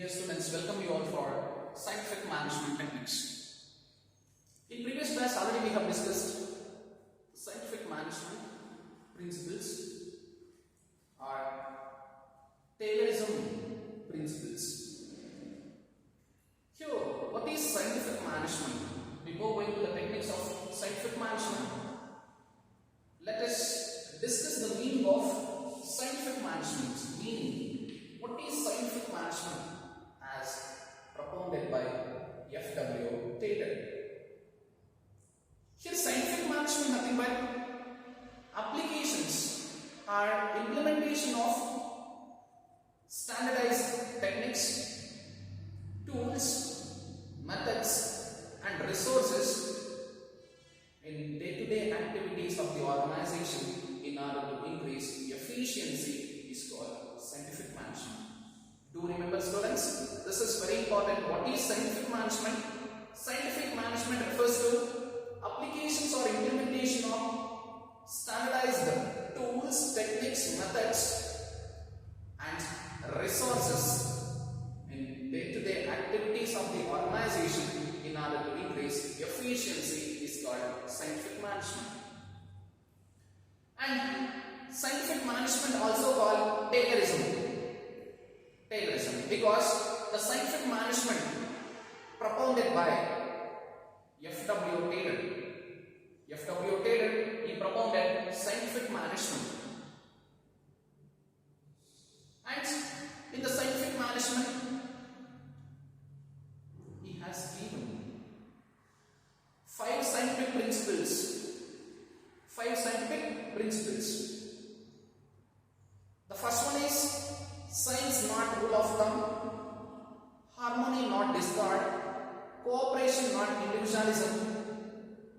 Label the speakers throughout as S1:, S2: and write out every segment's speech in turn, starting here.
S1: Dear students, welcome you all for scientific management techniques. In previous class already we have discussed the scientific management principles or Taylorism principles. Here, what is scientific management? Before going to the techniques of scientific management, let us discuss the meaning of scientific management. Meaning, what is scientific management as propounded by F.W. Taylor? Here, scientific management nothing but applications or implementation of standardized techniques, tools, methods and resources in day-to-day activities of the organization in order to increase efficiency is called scientific management. Do remember, students, this is very important. What is scientific management? Scientific management refers to applications or implementation of standardized tools, techniques, methods and resources in day-to-day activities of the organization in order to increase efficiency is called scientific management. And scientific management also called Taylorism. Taylorism, because the scientific management propounded by F.W. Taylor. F.W. Taylor, he propounded scientific management. And in the scientific management, he has given 5 scientific principles. 5 scientific principles. The first one is science not rule of thumb, harmony not discard, cooperation not individualism,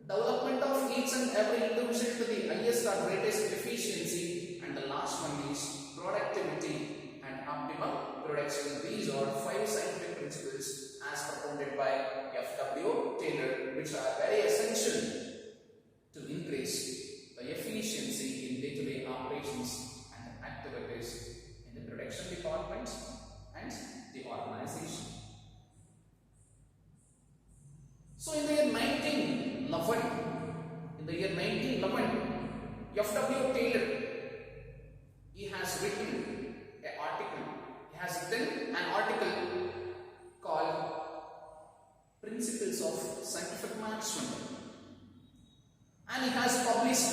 S1: development of each and every individual to the highest or greatest efficiency, and the last one is productivity and optimum production. These are 5 scientific principles as propounded by F.W. Taylor, which are very essential to increase the efficiency in day-to-day operations and activities in the production department and the organization. So in the year 1911, F.W. Taylor, he has written an article called Principles of Scientific Management, and he has published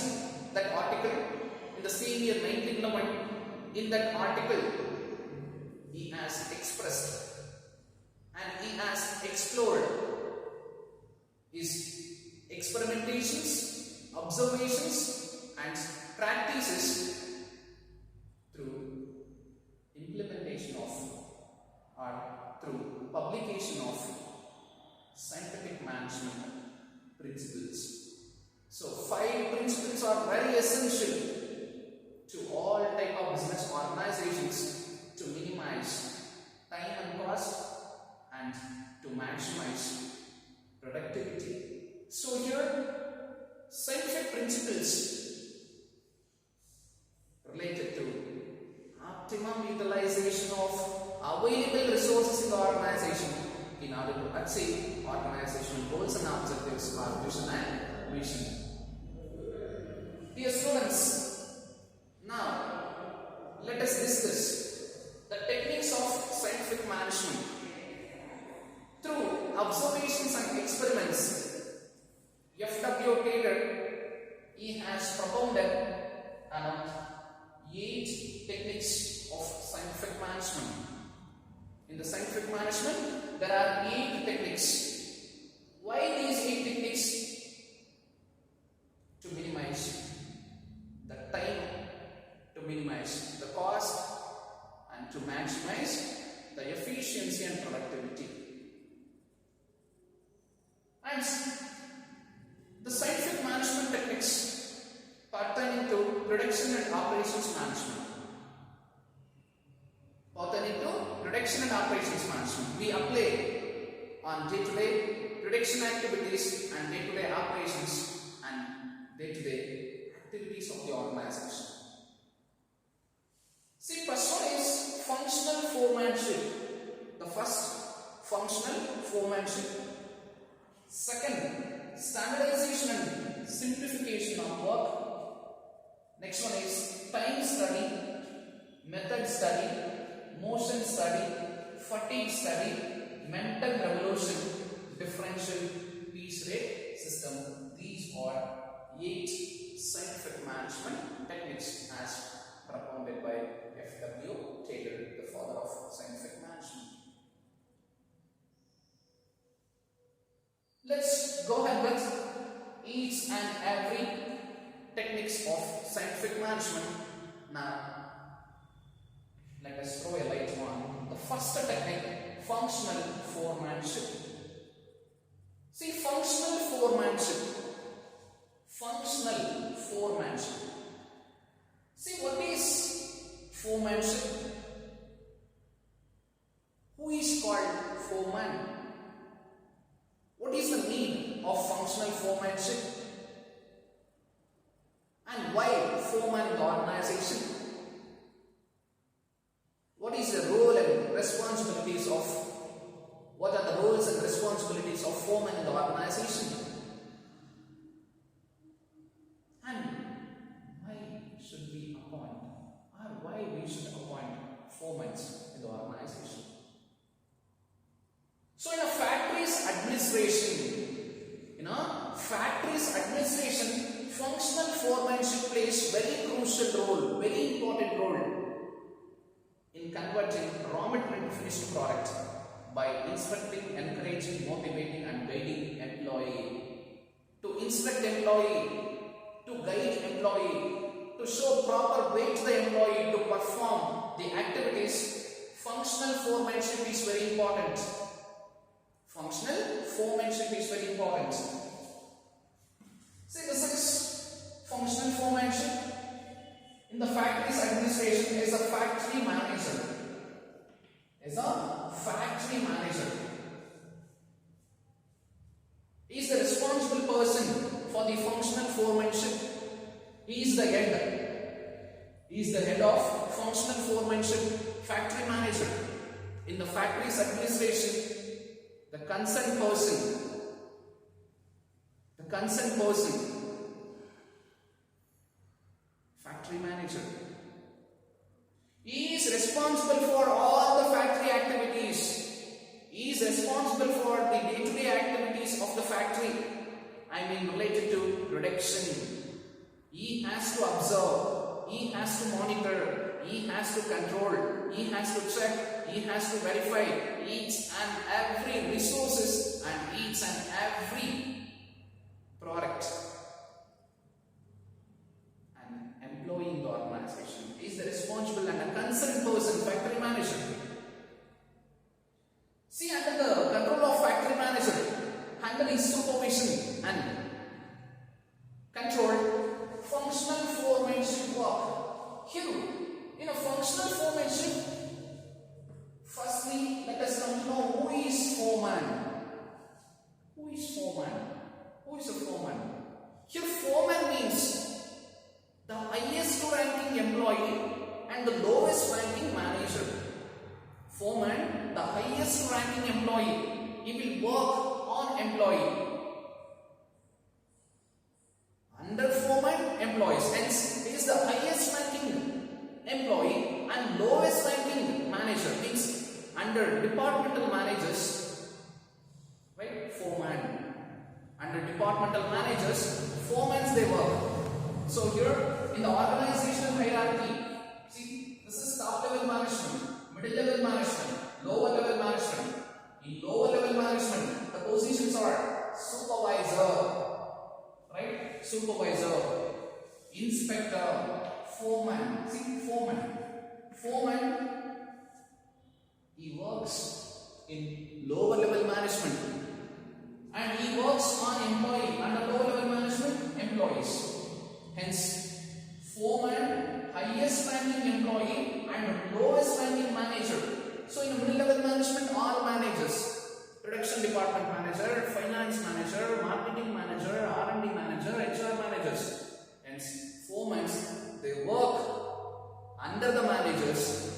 S1: that article in the same year 1911. In that article, he has expressed and he has explored his experimentations, observations and practices through implementation of or through publication of scientific management principles. So 5 principles are very essential to all type of business organizations to minimize time and cost and to maximize productivity. So here, scientific principles related to optimum utilization of available resources in the organization in order to achieve organizational goals and objectives, or vision and mission. Dear students, now let us discuss the techniques of scientific management. Through observations and experiments, F.W. Taylor, he has propounded around 8 techniques of scientific management. In the scientific management, there are 8 techniques. Why these 8 techniques? To minimize the time, to minimize the cost, and to maximize the efficiency and productivity. And the scientific management techniques pertaining to production and operations management. We apply on day-to-day production activities and day-to-day operations and day-to-day activities of the organization. See, first one is functional foremanship. The first, functional foremanship. Second, standardization and simplification of work. Next one is time study, method study, motion study, fatigue study, mental revolution, differential piece rate system. These are 8 scientific management techniques as propounded by F.W. Taylor, the father of scientific management. Let's go ahead with each and every techniques of scientific management. Now, let us throw a light on the first technique, functional foremanship. See, functional foremanship. Functional foremanship. See, what is foremanship? Who is called foreman? What is the need of functional foremanship? And why foreman in the organization? What is the role and responsibilities of, what are the roles and responsibilities of foreman in the organization? And why should we appoint, or why we should appoint foremen in the organization? So in a factory's administration, functional foremanship plays very crucial role, very important role in converting raw material to finished product by instructing, encouraging, motivating and guiding employee. To instruct employee, to guide employee, to show proper way to the employee to perform the activities, functional foremanship is very important. Functional foremanship is very important. See, this is functional foremanship. In the factory's administration is a factory manager. He is the responsible person for the functional foremanship. He is the head. He is the head of functional foremanship, factory manager. In the factory's administration, the concerned person, factory manager, he is responsible for all the factory activities. He is responsible for the day-to-day activities of the factory. I mean related to production. He has to observe, he has to monitor, he has to control, he has to check, he has to verify each and every resources and each and every product. And employee in the organization is the responsible and a concerned person, factory manager. See, under the control of factory manager, under his supervision and control, functional foremanship work. Here, in a functional foremanship, firstly, let us come to know who is foreman. Who is foreman? Who is a foreman? Here, foreman means the highest ranking employee and the lowest ranking manager. Foreman, the highest ranking employee, he will work on employee. Under foreman, employees. Hence, he is the highest ranking employee and lowest ranking manager. Means under departmental managers, right? Foreman. Under departmental managers, foremen they work. So here in the organizational hierarchy, see, this is top level management, middle level management, lower level management. In lower level management, the positions are supervisor, right? Supervisor, inspector, foreman. See, foreman, he works in lower level management and he works on employee. Under lower level management, employees. Hence, foreman, highest ranking employee and lowest ranking manager. So in middle level management, all managers. Production department manager, finance manager, marketing manager, R&D manager, HR managers. Hence, foremen, they work under the managers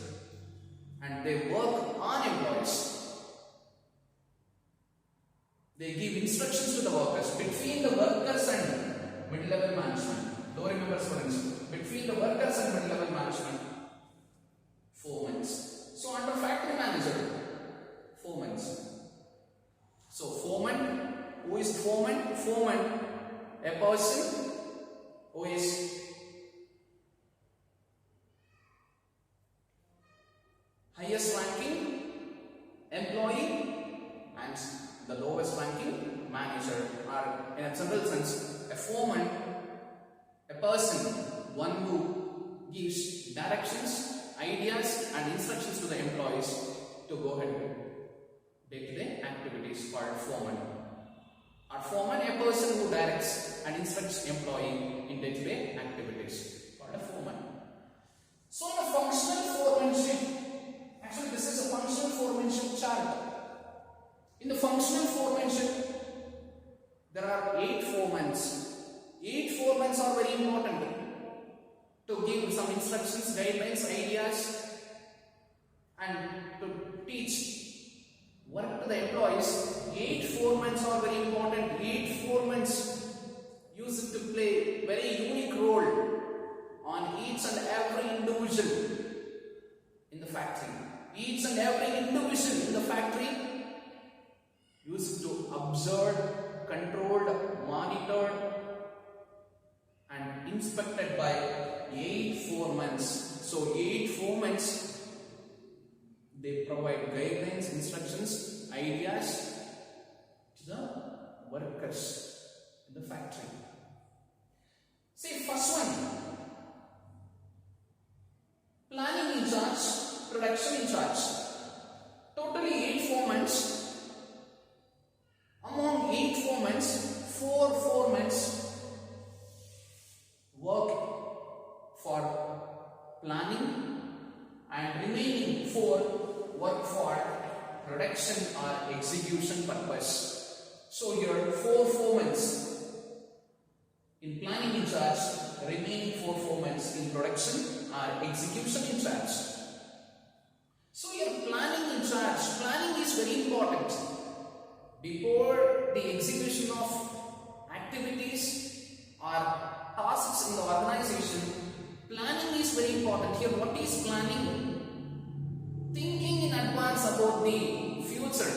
S1: and they work on employees. instructions to the workers. Between the workers and mid-level management. Do remember students, between the workers and mid-level management, 4 months. So under factory manager, 4 months. So foreman, who is foreman? Foreman, a person who is highest ranking employee and the lowest ranking manager are, in a general sense, a foreman, a person, one who gives directions, ideas and instructions to the employees to go ahead with day-to-day activities called foreman. Or foreman, a person who directs and instructs employee in day-to-day activities called a foreman. So in a functional foremanship, actually this is a functional foremanship chart. In the functional foremanship, there are 8 foremans. 8 foremans are very important to give some instructions, guidelines, ideas and to teach work to the employees. 8 foremans are very important. 8 foremans used to play very unique role on each and every individual in the factory. Each and every individual in the factory used to observe, controlled, monitored and inspected by 8 foremans. So 8 foremans, they provide guidelines, instructions, ideas to the workers in the factory. See, first one, planning in charge, production in charge. Totally 8 foremans. Among 8 foremans, 4 foremans work for planning and remaining 4 work for production or execution purpose. So here 4 foremans in planning in charge, remaining 4 foremans in production or execution in charge. So here planning in charge, planning is very important. Before the execution of activities or tasks in the organization, planning is very important. Here what is planning? Thinking in advance about the future.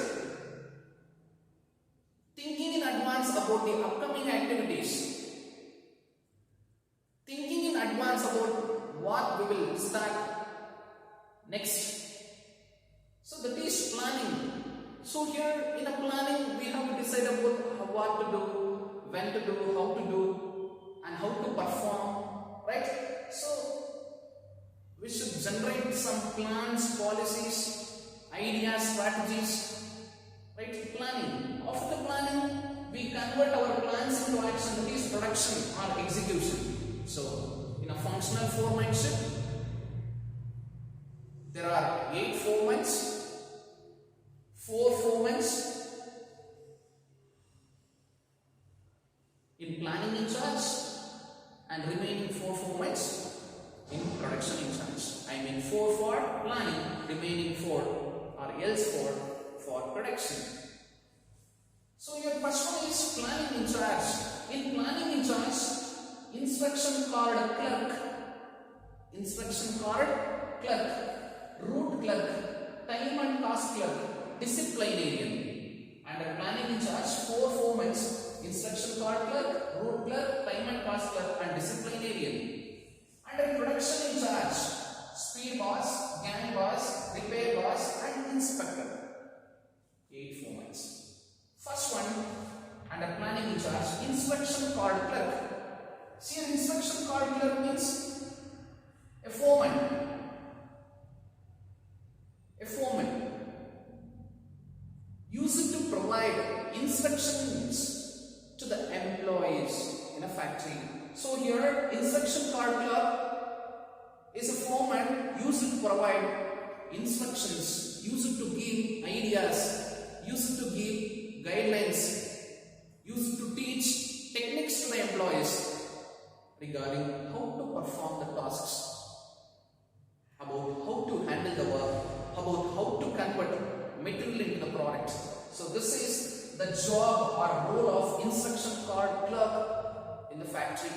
S1: Thinking in advance about the upcoming activities. Thinking in advance about what we will start next. So that is planning. So here in a planning we have to decide about what to do, when to do, how to do and how to perform, right? So we should generate some plans, policies, ideas, strategies, right? Planning. After the planning, we convert our plans into action, that is production or execution. So in a functional foremanship, there are 8 foremans, 4 foremans in planning in charge and remaining 4 formats in production in charge. I mean 4 for planning, remaining 4 or else 4 for production. So your first one is planning in charge. In planning in charge, instruction card clerk, route clerk, time and task clerk, disciplinarian. Under planning in charge, 4 formats: instruction card clerk, route clerk, time and task clerk and disciplinarian. Under production in charge, speed boss, gang boss, repair boss and inspector. 8 formats. First one, under planning in charge, inspection card clerk. See, an inspection card clerk means a foreman. Used to provide instructions to the employees in a factory. So here, inspection card clerk is a foreman used to provide instructions, used to give ideas, used to give guidelines, used to teach techniques to the employees regarding how to perform the tasks, about how to handle the work, about how to convert material into the product. So this is the job or role of instruction card clerk in the factory.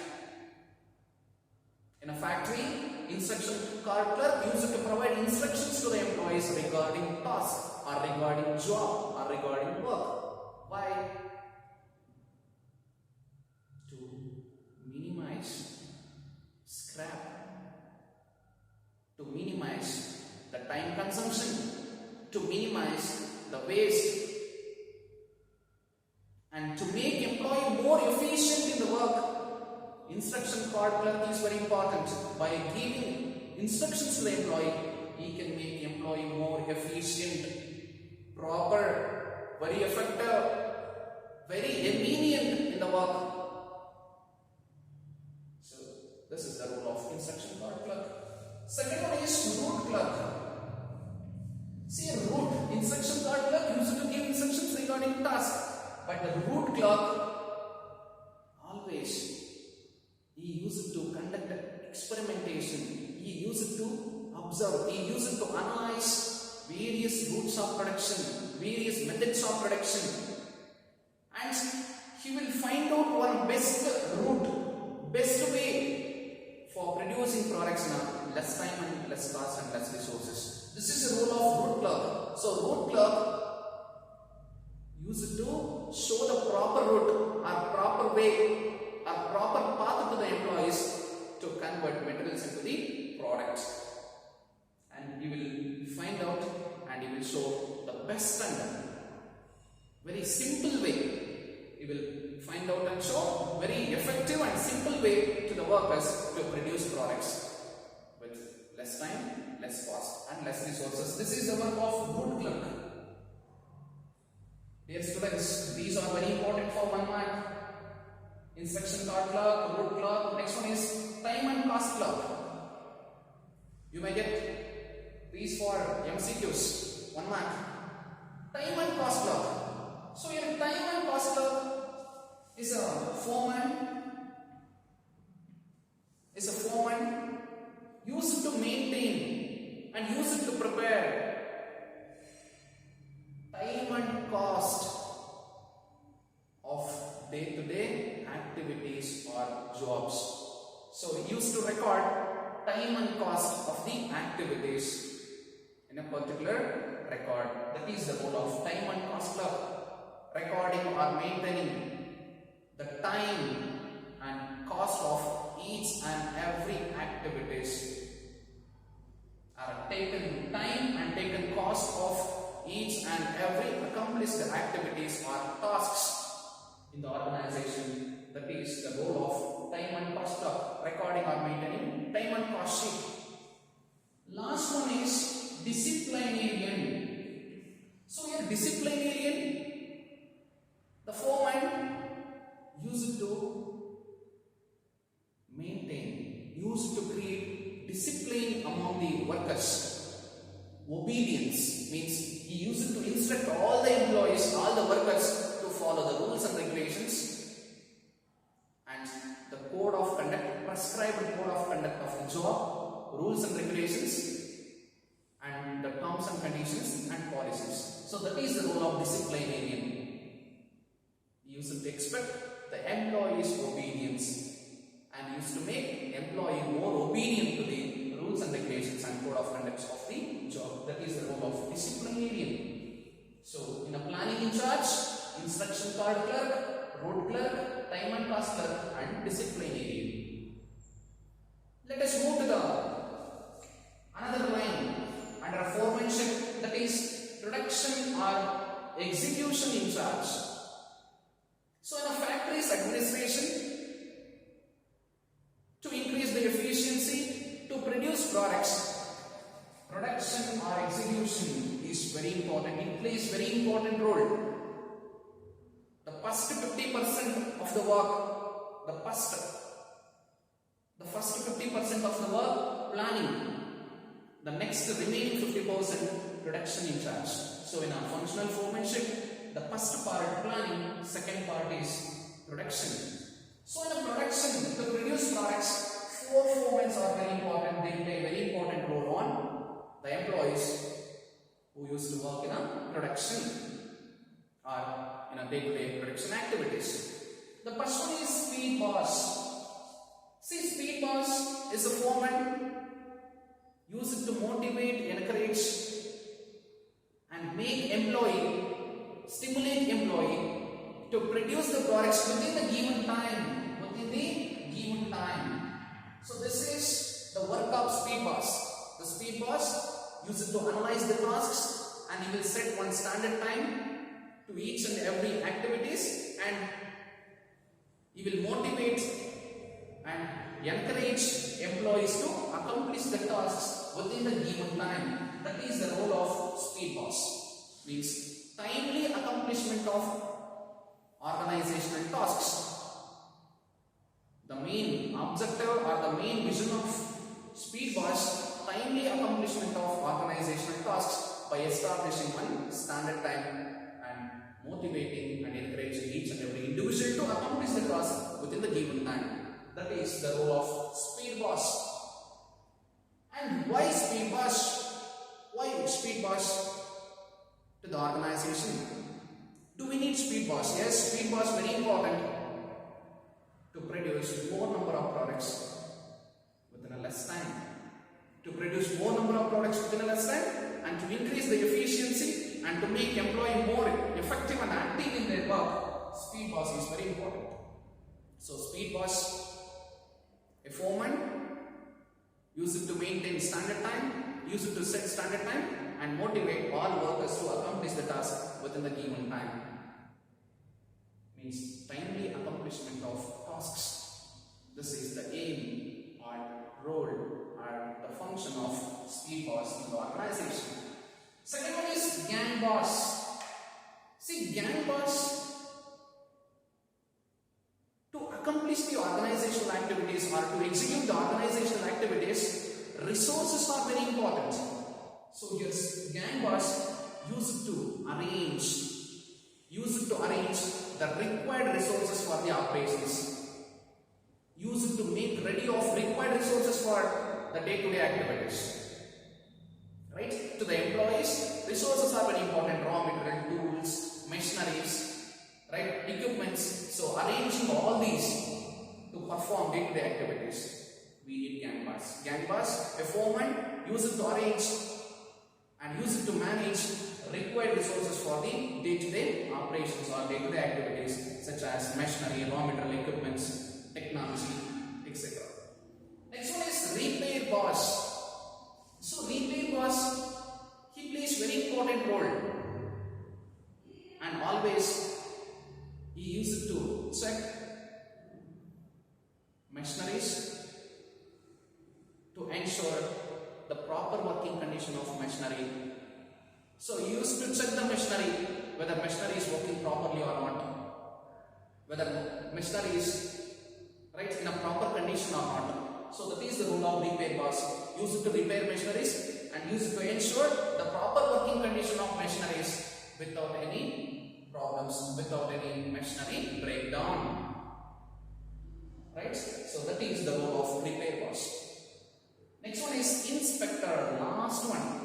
S1: In a factory, instruction card clerk used to provide instructions to the employees regarding task or regarding job or regarding work. Why? To minimize scrap, to minimize the time consumption, to minimize the waste, and to make employee more efficient in the work. Instruction card clerk is very important. By giving instructions to the employee, he can make employee more efficient, proper, very effective, very lenient in the work. So this is the role of instruction card clerk. Second one is route clerk. See, a route instruction card clerk used to give instructions regarding task, but the route clerk always he used to conduct experimentation, he used to observe, he used to analyze various routes of production, various methods of production, and he will find out one best route, best way for producing products in less time and less cost and less resources. This is the role of route clerk. So route clerk used to show the proper route or proper way, a proper path to the employees to convert materials into the product, and you will find out and you will show the best and very simple way. You will find out and show very effective and simple way to the workers to produce products with less time, less cost and less resources. This is the work of route clerk. Dear students, these are very important for 1 mark. Instruction card clerk, route clerk. Next one is time and cost clerk. You may get these for MCQs, 1 mark. Time and cost clerk. So your time and cost clerk is a foreman. Used to maintain and used to prepare time and cost of day-to-day activities or jobs. So he used to record time and cost of the activities in a particular record. That is the role of time and cost clerk. Recording or maintaining the time and cost of each and every activities. Taken time and taken cost of each and every accomplished activities or tasks in the organization. That is the role of time and cost clerk, recording or maintaining time and cost sheet. Last one is disciplinarian. So here disciplinarian, the foreman used to maintain, used to create discipline among the workers. Obedience means he used to instruct all the employees, all the workers to follow the rules and regulations and the code of conduct, prescribed code of conduct of the job, rules and regulations and the terms and conditions and policies. So that is the role of disciplinarian. He used to expect the employees' obedience and used to make employee more obedient to the rules and regulations and code of conduct of the job. That is the role of disciplinarian. So in a planning in charge, instruction card clerk, road clerk, time and cost clerk and disciplinarian. Let us move to the another line under a foremanship, that is production or execution in charge. So in a factory's administration, to increase the efficiency to produce products, production or execution is very important. It plays very important role. The first 50% of the work, the first 50% of the work planning, the next remaining 50% production in charge. So in a functional foremanship, the first part planning, second part is production. So in a production, to produce products, 4 foremen are very important. They play a very important role on the employees who used to work in a production or in a day-to-day production activities. The first one is speed boss. See, speed boss is a foreman used to motivate, encourage and make employee, stimulate employee to produce the products within the given time. So this is the work of speed boss. The speed boss uses to analyze the tasks, and he will set one standard time to each and every activities, and he will motivate and encourage employees to accomplish the tasks within the given time. That is the role of speed boss. Means timely accomplishment of organizational tasks. The main objective or the main vision of speed boss, timely accomplishment of organizational tasks by establishing one standard time and motivating and encouraging each and every individual to accomplish the task within the given time. That is the role of speed boss. And why speed boss? Why speed boss to the organization? Do we need speed boss? Yes, speed boss very important to produce more number of products within a less time. To produce more number of products within a less time, and to increase the efficiency and to make employee more effective and active in their work. Speed boss is very important. So speed boss, a foreman, use it to maintain standard time, use it to set standard time and motivate all workers to accomplish the task within the given time. Means timely accomplishment of tasks. This is the aim or role or the function of speed boss in the organization. Second one is gang boss. See, gang boss, to accomplish the organizational activities or to execute the organizational activities, resources are very important. So here, gang boss used to arrange the required resources for the operations, used to make ready of required resources for the day-to-day activities. Right? To the employees, resources are very important: raw material, tools, machineries, right, equipments. So arranging all these to perform day-to-day activities, we need gang boss. Gang boss, a foreman, use it to arrange and use it to manage required resources for the day-to-day operations or day-to-day activities such as machinery, raw material, equipments, technology, etc. Next one is repair boss. So repair boss, he plays very important role, and always he used to check machineries to ensure the proper working condition of machinery. So he used to check the machinery, whether machinery is working properly or not, whether machinery is right in a proper condition or not. So that is the role of repair boss. Use it to repair machineries and use it to ensure the proper working condition of machineries without any problems, without any machinery breakdown. Right? So that is the role of repair boss. Next one is inspector, last one.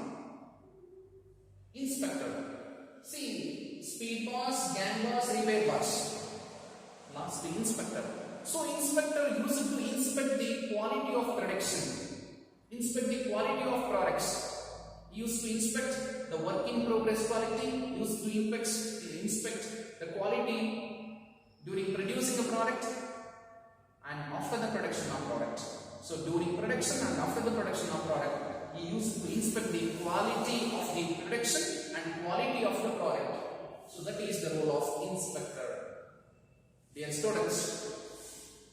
S1: Inspector. See, speed boss, gang boss, repair boss. Last, the inspector. So inspector used to inspect the quality of production, inspect the quality of products, used to inspect the work in progress quality, used to inspect the quality during producing a product and after the production of product. So during production and after the production of product, he used to inspect the quality of the production and quality of the product. So that is the role of inspector. Dear students,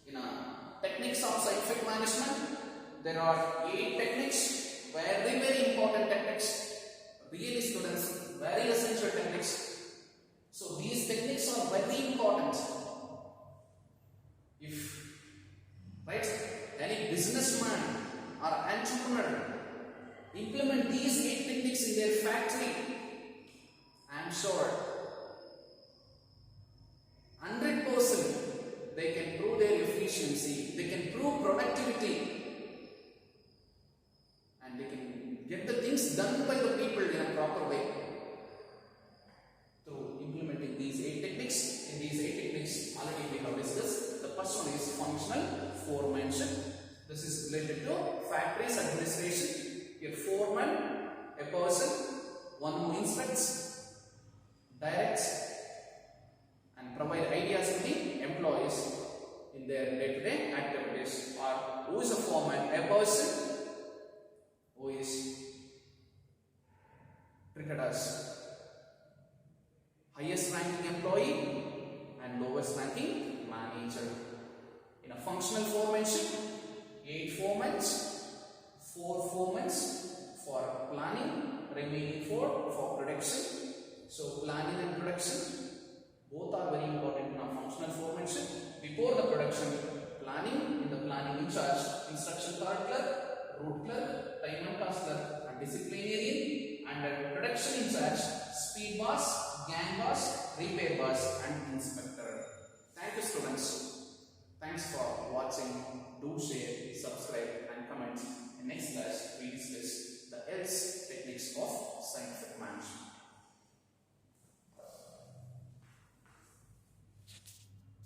S1: in techniques of scientific management, there are 8 techniques, very very important techniques, really students, very essential techniques. So these techniques are very important. If right, any businessman or entrepreneur implement these 8 techniques in their factory, I am sure 100% they can prove their efficiency, they can prove productivity, and they can get the things done by the people in a proper way. Through implementing these 8 techniques, related to factories administration. A foreman, a person, one who inspects, directs, and provide ideas to the employees in their day-to-day activities. Or who is a foreman? A person who is treated as highest ranking employee and lowest ranking manager. In a functional foremanship, 8 foremen, 4 foremen for planning, remaining 4 for production. So planning and production both are very important in a functional foremanship. Before the production, planning, in the planning in charge, instruction card clerk, route clerk, time and task clerk, and disciplinarian, and a production in charge, speed boss, gang boss, repair boss, and inspector. Thank you, students. Thanks for watching. Do share.